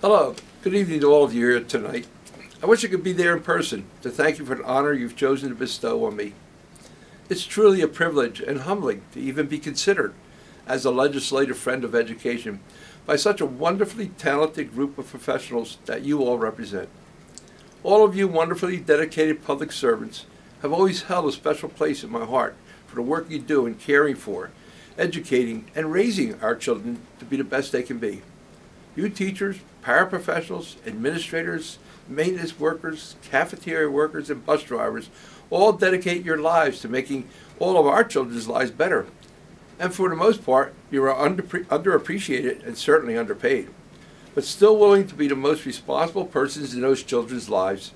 Hello, good evening to all of you here tonight. I wish I could be there in person to thank you for the honor you've chosen to bestow on me. It's truly a privilege and humbling to even be considered as a legislative friend of education by such a wonderfully talented group of professionals that you all represent. All of you wonderfully dedicated public servants have always held a special place in my heart for the work you do in caring for, educating, and raising our children to be the best they can be. You teachers, paraprofessionals, administrators, maintenance workers, cafeteria workers, and bus drivers all dedicate your lives to making all of our children's lives better. And for the most part, you are underappreciated and certainly underpaid, but still willing to be the most responsible persons in those children's lives.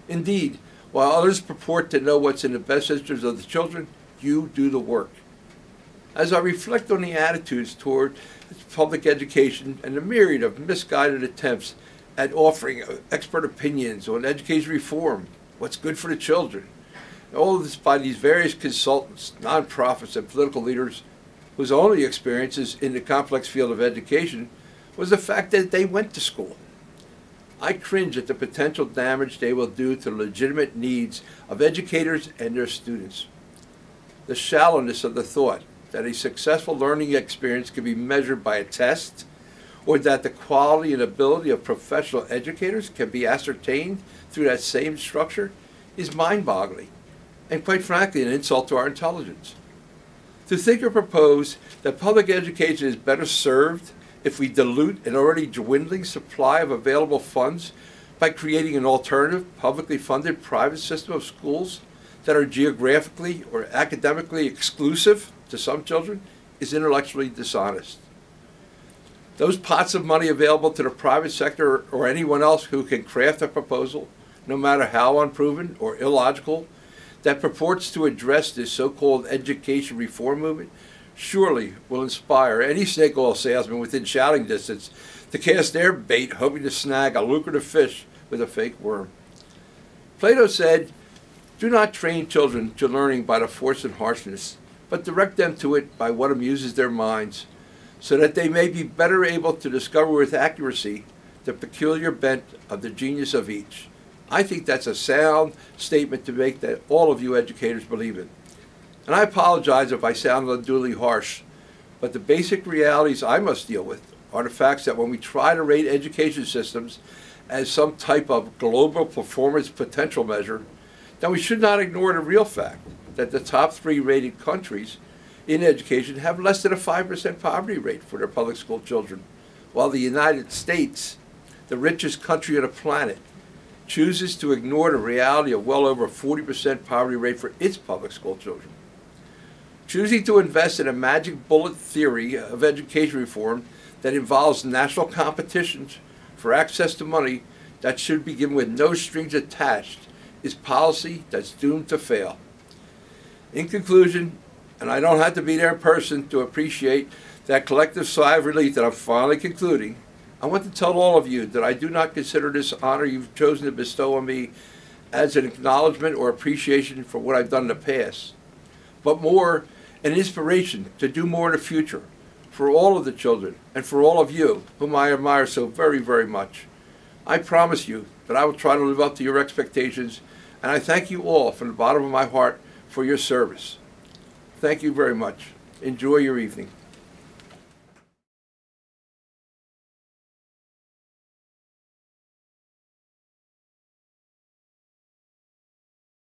Indeed, while others purport to know what's in the best interest of the children, you do the work. As I reflect on the attitudes toward public education and the myriad of misguided attempts at offering expert opinions on education reform, what's good for the children, all of this by these various consultants, nonprofits, and political leaders whose only experiences in the complex field of education was the fact that they went to school. I cringe at the potential damage they will do to the legitimate needs of educators and their students. The shallowness of the thought that a successful learning experience can be measured by a test, or that the quality and ability of professional educators can be ascertained through that same structure, is mind-boggling, and quite frankly, an insult to our intelligence. To think or propose that public education is better served if we dilute an already dwindling supply of available funds by creating an alternative, publicly funded private system of schools that are geographically or academically exclusive to some children is intellectually dishonest. Those pots of money available to the private sector or anyone else who can craft a proposal, no matter how unproven or illogical, that purports to address this so-called education reform movement, surely will inspire any snake oil salesman within shouting distance to cast their bait hoping to snag a lucrative fish with a fake worm. Plato said, "Do not train children to learning by the force and harshness, but direct them to it by what amuses their minds, so that they may be better able to discover with accuracy the peculiar bent of the genius of each." I think that's a sound statement to make that all of you educators believe in. And I apologize if I sound unduly harsh, but the basic realities I must deal with are the facts that when we try to rate education systems as some type of global performance potential measure, then we should not ignore the real fact that the top 3 rated countries in education have less than a 5% poverty rate for their public school children, while the United States, the richest country on the planet, chooses to ignore the reality of well over a 40% poverty rate for its public school children. Choosing to invest in a magic bullet theory of education reform that involves national competitions for access to money that should be given with no strings attached is policy that's doomed to fail. In conclusion, and I don't have to be there in person to appreciate that collective sigh of relief that I'm finally concluding, I want to tell all of you that I do not consider this honor you've chosen to bestow on me as an acknowledgement or appreciation for what I've done in the past, but more an inspiration to do more in the future for all of the children and for all of you whom I admire so very, very much. I promise you that I will try to live up to your expectations, and I thank you all from the bottom of my heart for your service. Thank you very much. Enjoy your evening.